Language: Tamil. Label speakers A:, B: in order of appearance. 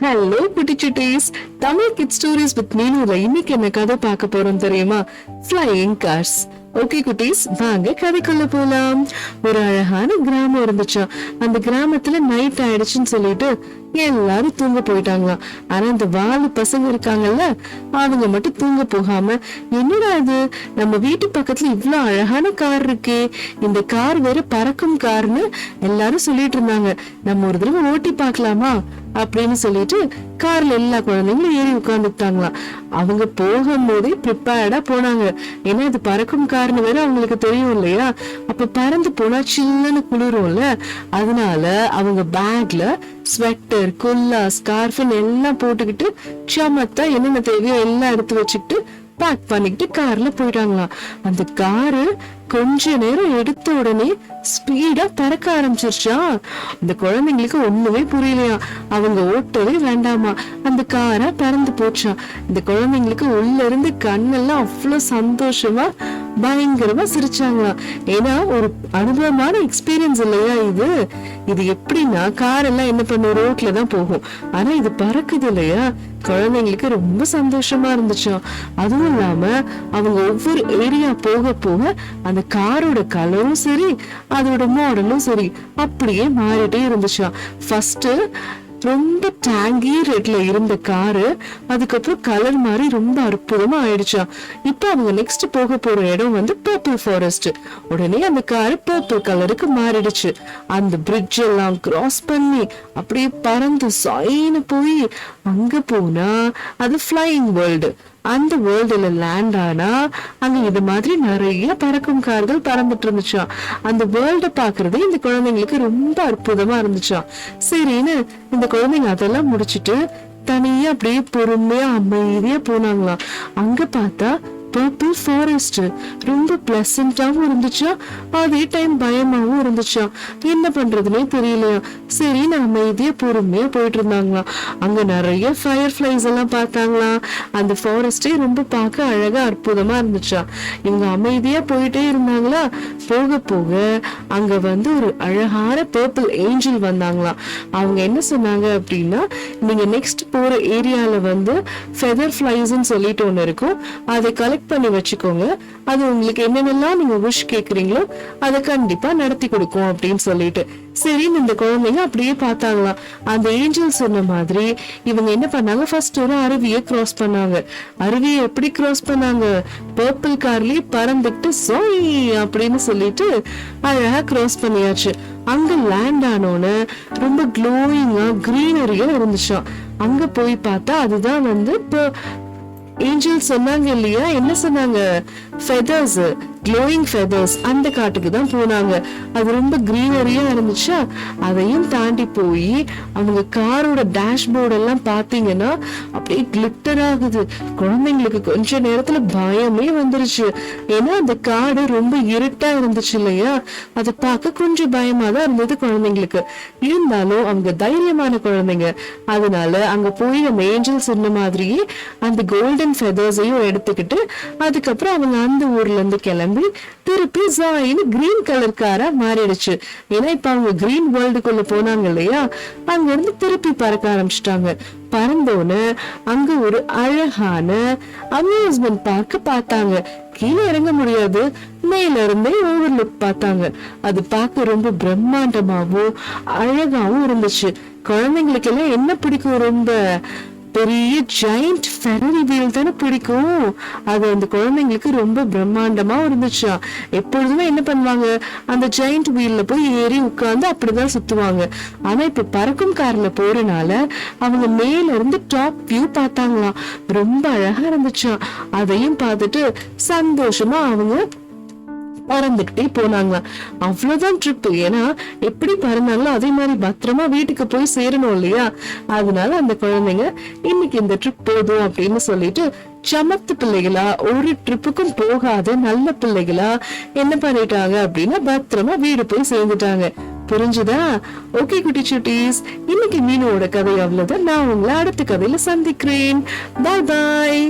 A: ஹலோ குட்டி சுட்டீஸ், தமிழ் கிட் ஸ்டோரிஸ் வித் மீனுல இன்னைக்கு என்ன கதை பார்க்க போறோம் தெரியுமா? Flying cars. ஓகே குட்டீஸ், வாங்க கதைக்குள்ள போலாம். ஒரு அழகான கிராமம் இருந்துச்சா. அந்த கிராமத்துல நைட் ஆயிடுச்சுன்னு சொல்லிட்டு எல்லாரும் தூங்க போயிட்டாங்களாம். ஆனா அந்த வாலு பசங்க இருக்காங்கல்ல, அவங்க மட்டும் தூங்க போகாம, என்னடா இது, நம்ம வீட்டு பக்கத்துல இவ்வளவு அழகான கார் இருக்கே, இந்த கார் வேற பறக்கும் கார்னு எல்லாரும் சொல்லிட்டு இருந்தாங்க. நம்ம ஒரு தடவை ஓட்டி பார்க்கலாமா அப்படின்னு சொல்லிட்டு கார்ல எல்லா குழந்தைங்களும் ஏறி உட்கார்ந்துட்டாங்களாம். அவங்க போகும்போதே ப்ரிப்பேர்டா போனாங்க. ஏன்னா இது பறக்கும் கார்னு வேற அவங்களுக்கு தெரியும் இல்லையா. அப்ப பறந்து போனா சில்லுன்னு குளிரும்ல, அதனால அவங்க பேக்ல ஸ்வெட்டர், குல்லா, ஸ்கார்ஃப்னு எல்லாம் போட்டுக்கிட்டு சமத்தா என்னென்ன தேவையோ எல்லாம் எடுத்து வச்சுக்கிட்டு பேக் பண்ணிக்கிட்டு கார்ல போயிட்டாங்களாம். அந்த காரு கொஞ்ச நேரம் எடுத்த உடனே ஸ்பீடா பறக்க ஆரம்பிச்சிருச்சா. அந்த குழந்தைங்களுக்கு ஒண்ணுமே புரியலையா. அவங்க ஓட்டவே வேண்டாமா, அந்த காரா பறந்து போச்சா. இந்த குழந்தைங்களுக்கு உள்ள இருந்து கண்ணெல்லாம் அவ்வளவு சந்தோஷமா பயங்கரமா சிரிச்சாங்களாம். ஏன்னா ஒரு அனுபவமான எக்ஸ்பீரியன்ஸ் இல்லையா இது. இது எப்படின்னா, கார் எல்லாம் என்ன பண்ணும், ரோட்ல தான் போகும். ஆனா இது பறக்குது இல்லையா. குழந்தைங்களுக்கு ரொம்ப சந்தோஷமா இருந்துச்சாம். அதுவும் இல்லாம அவங்க ஒவ்வொரு ஏரியா போக போக அந்த காரோட கலரும் சரி, அதோட மாடலும் சரி அப்படியே மாறிட்டே இருந்துச்சாம். ஃபர்ஸ்ட் ரொம்ப டேங்கி ரெட்ல இருந்த காரு அதுக்கப்புறம் கலர் மாதிரி ரொம்ப அற்புதமா ஆயிடுச்சா. இப்ப அவங்க நெக்ஸ்ட் போக போற இடம் வந்து பர்பிள் ஃபாரஸ்ட். உடனே அந்த காரு பர்பிள் கலருக்கு மாறிடுச்சு. அந்த பிரிட்ஜ் எல்லாம் கிராஸ் பண்ணி அப்படியே பறந்து சாயின்னு போய் அங்க போனா அது ஃப்ளையிங் வேர்ல்டு. அந்த வேர்ல்டுல லேண்ட் ஆனா அங்க இது மாதிரி நிறைய பறக்கும் கார்கள் பறந்துட்டு இருந்துச்சா. அந்த வேர்ல்ட பாக்குறதே இந்த குழந்தைங்களுக்கு ரொம்ப அற்புதமா இருந்துச்சா. சரின்னு இந்த குழந்தைங்க அதெல்லாம் முடிச்சிட்டு தனியா அப்படியே பொறுமையா அமைதியா போனாங்களாம். அங்க பார்த்தா பர்பிள் ஃபாரஸ்ட் ரொம்ப பிளசண்டாவும் இருந்துச்சா, அதே டைம் பயமாவும் இருந்துச்சா. என்ன பண்றதுன்னே தெரியலையா. சரி, நான் அமைதியா பொறுமையா போயிட்டு இருந்தாங்களாம். அங்க நிறைய ஃபயர் ஃபிளைஸ் எல்லாம் பார்த்தாங்களாம். அந்த ஃபாரஸ்டே ரொம்ப பார்க்க அழகா அற்புதமா இருந்துச்சா. இவங்க அமைதியா போயிட்டே இருந்தாங்களா. போக போக அங்க வந்து ஒரு அழகான பர்பிள் ஏஞ்சல் வந்தாங்களாம். அவங்க என்ன சொன்னாங்க அப்படின்னா, நீங்க நெக்ஸ்ட் போற ஏரியால வந்து ஃபெதர் ஃபிளைஸ்ன்னு சொல்லிட்டு ஒண்ணு இருக்கும், அதை கலெக்ட் பண்ணி வச்சுக்கோங்க. அது உங்களுக்கு என்னென்னலாம் நீங்க விஷ் கேக்குறீங்களோ அதை கண்டிப்பா நடத்தி கொடுக்கும் அப்படின்னு சொல்லிட்டு. சரி, இந்த குழந்தைங்க அப்படியே பார்த்தாங்களாம். அந்த ஏஞ்சல் சொன்ன மாதிரி இவங்க என்ன பண்ணாங்க, ஃபர்ஸ்ட் ஒரு அருவியை கிராஸ் பண்ணாங்க. அருவியை எப்படி கிராஸ் பண்ணாங்க, பர்பிள் கார்லயே பறந்துட்டு சோய் அப்படின்னு சொல்லிட்டு அழகா கிராஸ் பண்ணியாச்சு. அங்க லேண்ட் ஆனோன்னு ரொம்ப க்ளோயிங்கா கிரீனரியா இருந்துச்சாம். அங்க போய் பார்த்தா அதுதான் வந்து ஏஞ்சல் சொன்னாங்க இல்லையா. என்ன சொன்னாங்க, ஃபெதர்ஸ், க்ளோயிங் ஃபெதர்ஸ், அந்த காட்டுக்கு தான் போனாங்க. அது ரொம்ப கிரீனரியா இருந்துச்சா. அதையும் தாண்டி போய் அவங்க காரோட டேஷ்போர்ட் எல்லாம் பாத்தீங்கன்னா அப்படியே கிளிட்டர் ஆகுது. குழந்தைங்களுக்கு கொஞ்ச நேரத்துல பயமே வந்துருச்சு. ஏன்னா அந்த காடு ரொம்ப இருட்டா இருந்துச்சு இல்லையா. அதை பார்க்க கொஞ்சம் பயமா தான் இருந்தது குழந்தைங்களுக்கு. இருந்தாலும் அவங்க தைரியமான குழந்தைங்க, அதனால அங்க போய் அந்த ஏஞ்சல் சொன்ன மாதிரியே அந்த கோல்டன் ஃபெதர்ஸையும் எடுத்துக்கிட்டு அதுக்கப்புறம் அவங்க அந்த ஊர்ல இருந்து கிளம்பி திருப்பி ஜாயின்னு கிரீன் கலர் காரா மாறிடுச்சு. ஏன்னா இப்ப அவங்க கிரீன் வேர்ல்டுக்குள்ள போனாங்க இல்லையா, அங்க இருந்து திருப்பி பறக்க ஆரம்பிச்சிட்டாங்க. பறந்தோன்னு அங்க ஒரு அழகான அம்யூஸ்மெண்ட் பார்க்க பார்த்தாங்க. கீழே இறங்க முடியாது, மேல இருந்தே ஓவர் லுக் பார்த்தாங்க. அது பார்க்க ரொம்ப பிரம்மாண்டமாவும் அழகாவும் இருந்துச்சு. குழந்தைங்களுக்கு எல்லாம் என்ன பிடிக்கும், ரொம்ப பெரிய ஜெயண்ட் ஃபெரரி வீல் தானே பிடிக்கும். அது அந்த குழந்தைங்களுக்கு ரொம்ப பிரம்மாண்டமா இருந்துச்சா. எப்பொழுதுமே என்ன பண்ணுவாங்க, அந்த ஜெயண்ட் வீல்ல போய் ஏறி உட்கார்ந்து அப்படிதான் சுத்துவாங்க. ஆனா இப்ப பறக்கும் கார்ல போறனால அவங்க மேல இருந்து டாப் வியூ பார்த்தாங்களாம். ரொம்ப அழகா இருந்துச்சா. அதையும் பார்த்துட்டு சந்தோஷமா அவங்க பறந்துகிட்டே போனாங்களாம். அவ்வளவுதான் ட்ரிப். ஏன்னா எப்படி பறந்தாங்களோ அதே மாதிரி பத்திரமா வீட்டுக்கு போய் சேரணும் இல்லையா. அதனால அந்த குழந்தைங்க இன்னைக்கு இந்த ட்ரிப் போதும் அப்படின்னு சொல்லிட்டு சமத்து பிள்ளைகளா, ஒரு ட்ரிப்புக்கும் போகாத நல்ல பிள்ளைகளா என்ன பண்ணிட்டாங்க அப்படின்னா பத்திரமா வீடு போய் சேர்ந்துட்டாங்க. புரிஞ்சுதா? ஓகே குட்டி சுட்டீஸ், இன்னைக்கு மீனோட கதை அவ்வளவுதான். நான் உங்களை அடுத்த கதையில சந்திக்கிறேன். பாய் பாய்.